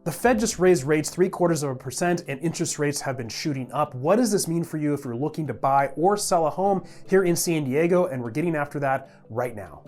The Fed just raised rates 0.75% and interest rates have been shooting up. What does this mean for you if you're looking to buy or sell a home here in San Diego? And we're getting after that right now.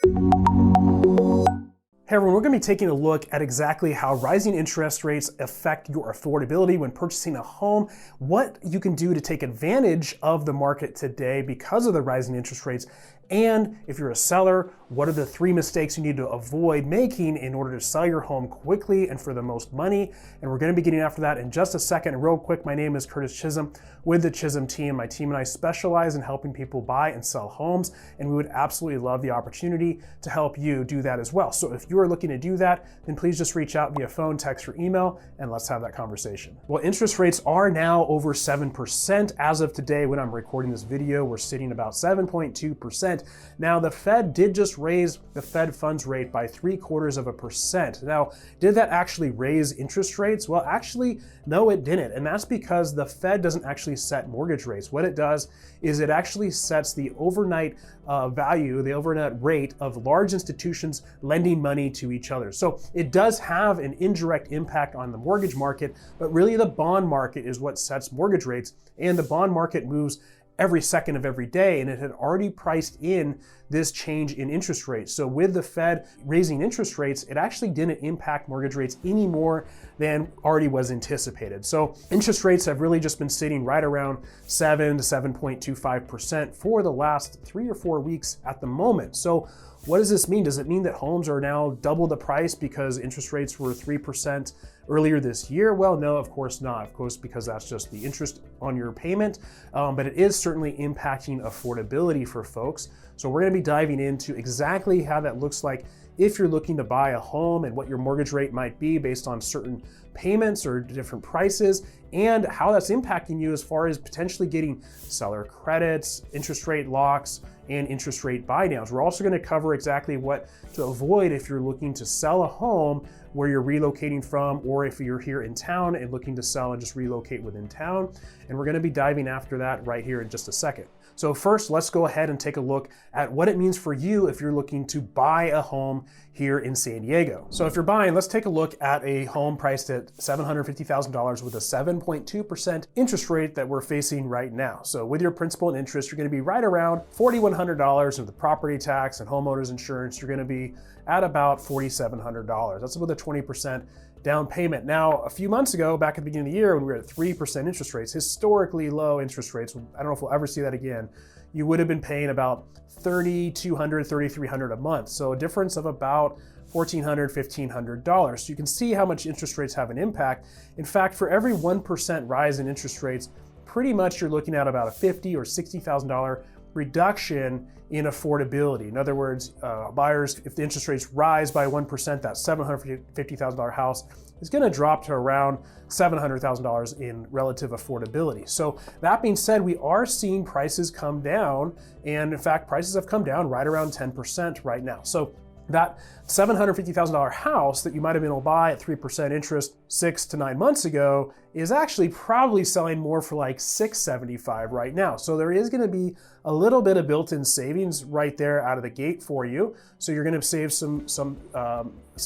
Hey everyone, we're going to be taking a look at exactly how rising interest rates affect your affordability when purchasing a home, what you can do to take advantage of the market today because of the rising interest rates, and if you're a seller, what are the 3 mistakes you need to avoid making in order to sell your home quickly and for the most money. And we're going to be getting after that in just a second. And real quick, my name is Curtis Chism with the Chism Team. My team and I specialize in helping people buy and sell homes, and we would absolutely love the opportunity to help you do that as well. So if you are looking to do that, then please just reach out via phone, text, or email, and let's have that conversation. Well, interest rates are now over 7% as of today. When I'm recording this video, we're sitting about 7.2%. Now, the Fed did just raise the Fed funds rate by 0.75%. Now, did that actually raise interest rates? Well, actually, no, it didn't. And that's because the Fed doesn't actually set mortgage rates. What it does is it actually sets the overnight value, the overnight rate of large institutions lending money to each other. So it does have an indirect impact on the mortgage market, but really the bond market is what sets mortgage rates, and the bond market moves every second of every day, and it had already priced in this change in interest rates. So with the Fed raising interest rates, it actually didn't impact mortgage rates any more than already was anticipated. So interest rates have really just been sitting right around 7 to 7.25% for the last 3 or 4 weeks at the moment. So what does this mean? Does it mean that homes are now double the price because interest rates were 3% earlier this year? Well, no, of course not. Of course, because that's just the interest on your payment, but it is certainly impacting affordability for folks. So we're going to be diving into exactly how that looks like if you're looking to buy a home and what your mortgage rate might be based on certain payments or different prices, and how that's impacting you as far as potentially getting seller credits, interest rate locks, and interest rate buy downs. We're also going to cover exactly what to avoid if you're looking to sell a home where you're relocating from, or if you're here in town and looking to sell and just relocate within town. And we're going to be diving after that right here in just a second. So first, let's go ahead and take a look at what it means for you if you're looking to buy a home here in San Diego. So if you're buying, let's take a look at a home priced at $750,000 with a 7.2% interest rate that we're facing right now. So with your principal and interest, you're going to be right around $4,100 of the property tax and homeowners insurance. You're going to be at about $4,700. That's with a 20% down payment. Now, a few months ago, back at the beginning of the year, when we were at 3% interest rates, historically low interest rates, I don't know if we'll ever see that again, you would have been paying about $3,200, $3,300 a month. So a difference of about $1,400, $1,500. So you can see how much interest rates have an impact. In fact, for every 1% rise in interest rates, pretty much you're looking at about a $50,000 or $60,000 reduction in affordability. In other words, buyers, if the interest rates rise by 1%, that $750,000 house is going to drop to around $700,000 in relative affordability. So that being said, we are seeing prices come down, and in fact, prices have come down right around 10% right now. So that $750,000 house that you might have been able to buy at 3% interest 6 to 9 months ago is actually probably selling more for like $675,000 right now. So there is going to be a little bit of built-in savings right there out of the gate for you. So you're going to save some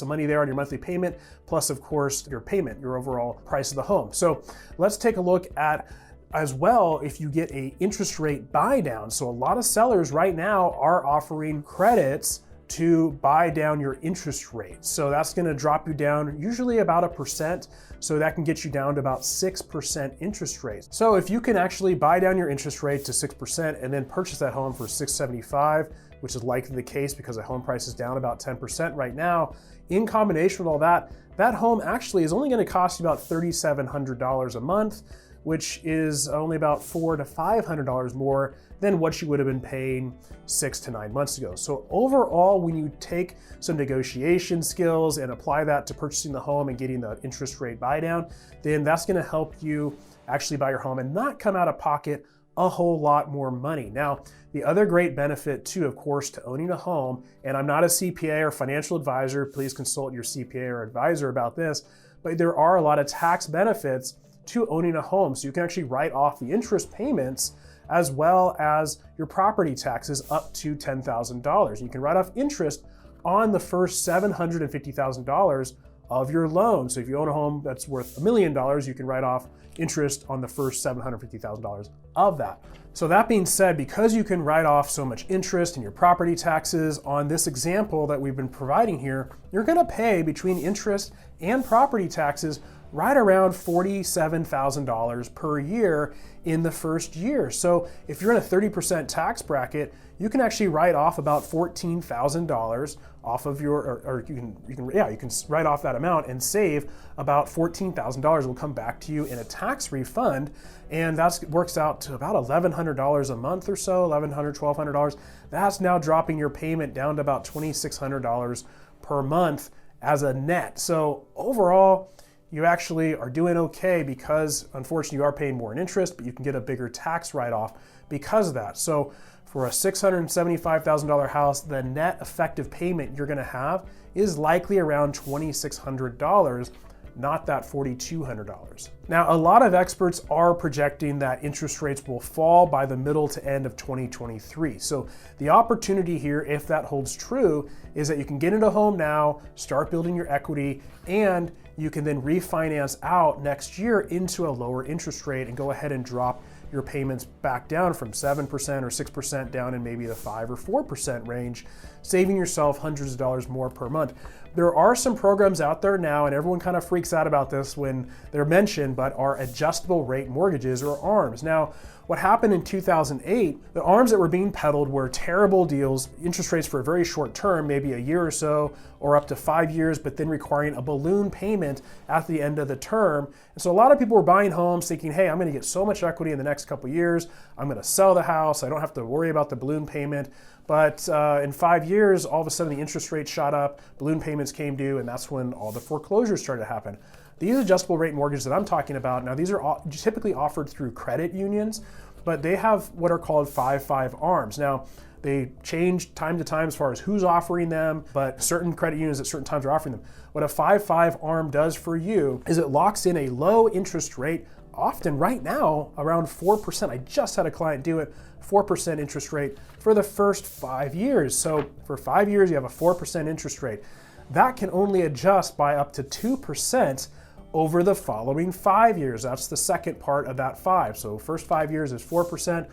money there on your monthly payment, plus of course your payment, your overall price of the home. So let's take a look at as well if you get a interest rate buy down. So a lot of sellers right now are offering credits to buy down your interest rate. So that's going to drop you down usually about 1%. So that can get you down to about 6% interest rate. So if you can actually buy down your interest rate to 6% and then purchase that home for $675,000, which is likely the case because the home price is down about 10% right now, in combination with all that, that home actually is only going to cost you about $3,700 a month, which is only about $400 to $500 more than what you would have been paying 6 to 9 months ago. So overall, when you take some negotiation skills and apply that to purchasing the home and getting the interest rate buy down, then that's going to help you actually buy your home and not come out of pocket a whole lot more money. Now, the other great benefit too, of course, to owning a home, and I'm not a CPA or financial advisor, please consult your CPA or advisor about this, but there are a lot of tax benefits to owning a home. So you can actually write off the interest payments as well as your property taxes up to $10,000. You can write off interest on the first $750,000 of your loan. So if you own a home that's worth $1 million, you can write off interest on the first $750,000 of that. So that being said, because you can write off so much interest in your property taxes on this example that we've been providing here, you're gonna pay between interest and property taxes right around $47,000 per year in the first year. So if you're in a 30% tax bracket, you can actually write off about $14,000 off of your, you can write off that amount and save about $14,000 will come back to you in a tax refund. And that works out to about $1,100 a month or so, $1,100, $1,200. That's now dropping your payment down to about $2,600 per month as a net. So overall, you actually are doing okay because unfortunately you are paying more in interest, but you can get a bigger tax write-off because of that. So for a $675,000 house, the net effective payment you're gonna have is likely around $2,600, not that $4,200. Now, a lot of experts are projecting that interest rates will fall by the middle to end of 2023. So the opportunity here, if that holds true, is that you can get into a home now, start building your equity, and you can then refinance out next year into a lower interest rate and go ahead and drop your payments back down from 7% or 6% down in maybe the 5 or 4% range, saving yourself hundreds of dollars more per month. There are some programs out there now, and everyone kind of freaks out about this when they're mentioned, but are adjustable rate mortgages or ARMs. Now, what happened in 2008, the ARMs that were being peddled were terrible deals, interest rates for a very short term, maybe a year or so, or up to 5 years, but then requiring a balloon payment at the end of the term. And so a lot of people were buying homes thinking, hey, I'm gonna get so much equity in the next couple of years, I'm gonna sell the house, I don't have to worry about the balloon payment. But in 5 years, all of a sudden the interest rate shot up, balloon payments came due, and that's when all the foreclosures started to happen. These adjustable rate mortgages that I'm talking about, now these are typically offered through credit unions, but they have what are called 5-5 ARMs. Now, they change time to time as far as who's offering them, but certain credit unions at certain times are offering them. What a 5-5 ARM does for you is it locks in a low interest rate, often right now around 4%. I just had a client do it, 4% interest rate for the first 5 years. So for 5 years, you have a 4% interest rate. That can only adjust by up to 2% over the following 5 years. That's the second part of that 5. So first 5 years is 4%.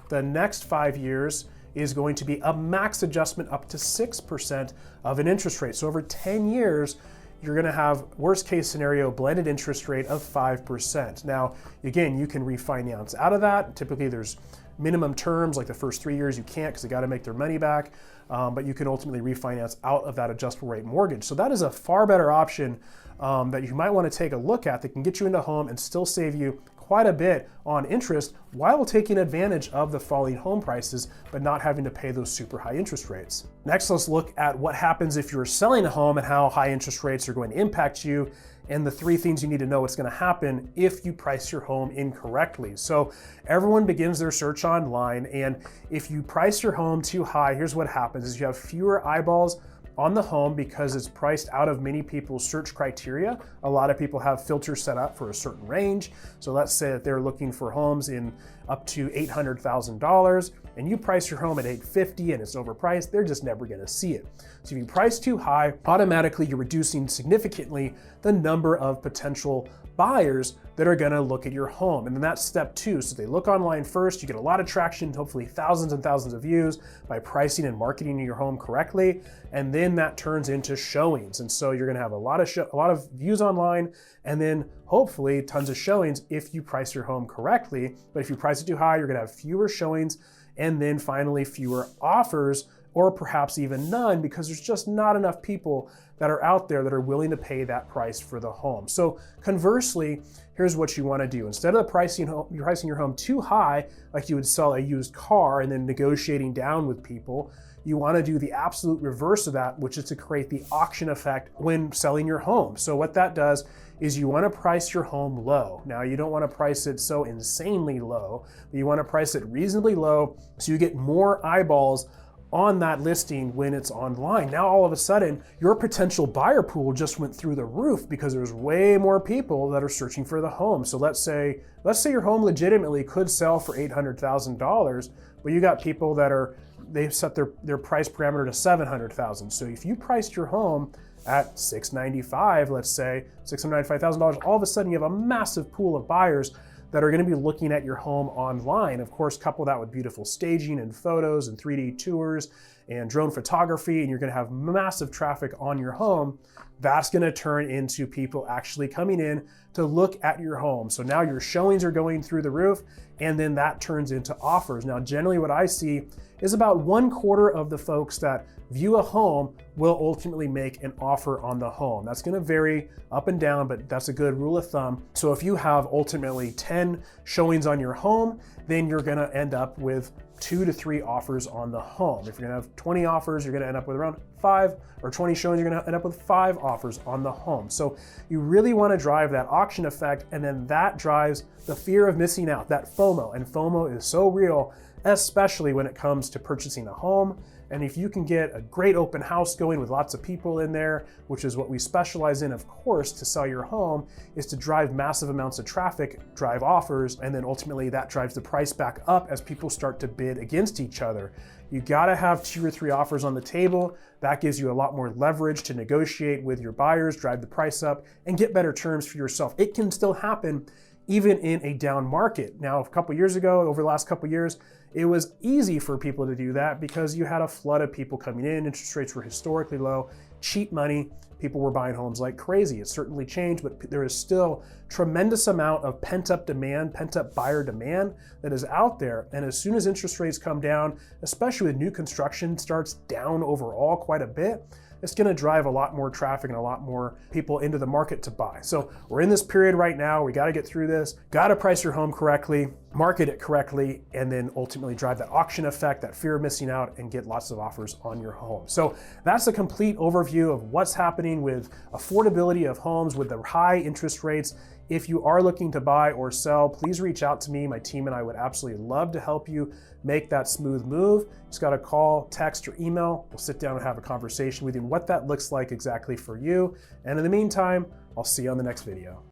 The next 5 years is going to be a max adjustment up to 6% of an interest rate. So over 10 years, you're gonna have worst case scenario blended interest rate of 5%. Now, again, you can refinance out of that. Typically there's minimum terms, like the first 3 years you can't because they gotta make their money back, but you can ultimately refinance out of that adjustable rate mortgage. So that is a far better option that you might wanna take a look at that can get you into a home and still save you quite a bit on interest while taking advantage of the falling home prices, but not having to pay those super high interest rates. Next, let's look at what happens if you're selling a home and how high interest rates are going to impact you, and the 3 things you need to know what's going to happen if you price your home incorrectly. So everyone begins their search online, and if you price your home too high, here's what happens is you have fewer eyeballs on the home because it's priced out of many people's search criteria. A lot of people have filters set up for a certain range. So let's say that they're looking for homes in up to $800,000 and you price your home at $850,000 and it's overpriced, they're just never gonna see it. So if you price too high, automatically you're reducing significantly the number of potential buyers that are gonna look at your home. And then that's step 2. So they look online first, you get a lot of traction, hopefully thousands and thousands of views by pricing and marketing your home correctly. And then that turns into showings. And so you're gonna have a lot of views online and then hopefully tons of showings if you price your home correctly. But if you price it too high, you're gonna have fewer showings and then finally fewer offers, or perhaps even none, because there's just not enough people that are out there that are willing to pay that price for the home. So conversely, here's what you want to do. Instead of pricing your home too high, like you would sell a used car and then negotiating down with people, you want to do the absolute reverse of that, which is to create the auction effect when selling your home. So what that does is you want to price your home low. Now, you don't want to price it so insanely low, but you want to price it reasonably low so you get more eyeballs on that listing when it's online. Now all of a sudden, your potential buyer pool just went through the roof because there's way more people that are searching for the home. So let's say your home legitimately could sell for $800,000, but you got people that they've set their price parameter to $700,000. So if you priced your home at $695, let's say, $695,000, all of a sudden you have a massive pool of buyers that are going to be looking at your home online. Of course, couple that with beautiful staging and photos and 3D tours and drone photography, and you're going to have massive traffic on your home. That's going to turn into people actually coming in to look at your home. So now your showings are going through the roof, and then that turns into offers. Now, generally what I see is about 1/4 of the folks that view a home will ultimately make an offer on the home. That's going to vary up and down, but that's a good rule of thumb. So if you have ultimately 10 showings on your home, then you're going to end up with 2 to 3 offers on the home. If you're going to have 20 offers, you're going to end up with around 5, or 20 showings, you're going to end up with 5 offers on the home. So you really want to drive that auction effect, and then that drives the fear of missing out, that FOMO. And FOMO is so real, especially when it comes to purchasing a home. And if you can get a great open house going with lots of people in there, which is what we specialize in, of course, to sell your home, is to drive massive amounts of traffic, drive offers, and then ultimately that drives the price back up as people start to bid against each other. You gotta have 2 or 3 offers on the table. That gives you a lot more leverage to negotiate with your buyers, drive the price up, and get better terms for yourself. It can still happen even in a down market. Now, a couple years ago, over the last couple years, it was easy for people to do that because you had a flood of people coming in, interest rates were historically low, cheap money, people were buying homes like crazy. It's certainly changed, but there is still tremendous amount of pent-up demand, pent-up buyer demand that is out there. And as soon as interest rates come down, especially with new construction starts down overall quite a bit, it's going to drive a lot more traffic and a lot more people into the market to buy. So we're in this period right now. We got to get through this, got to price your home correctly, market it correctly, and then ultimately drive that auction effect, that fear of missing out, and get lots of offers on your home. So that's a complete overview of what's happening with affordability of homes with the high interest rates. If you are looking to buy or sell, please reach out to me. My team and I would absolutely love to help you make that smooth move. Just got to call, text, or email. We'll sit down and have a conversation with you on what that looks like exactly for you. And in the meantime, I'll see you on the next video.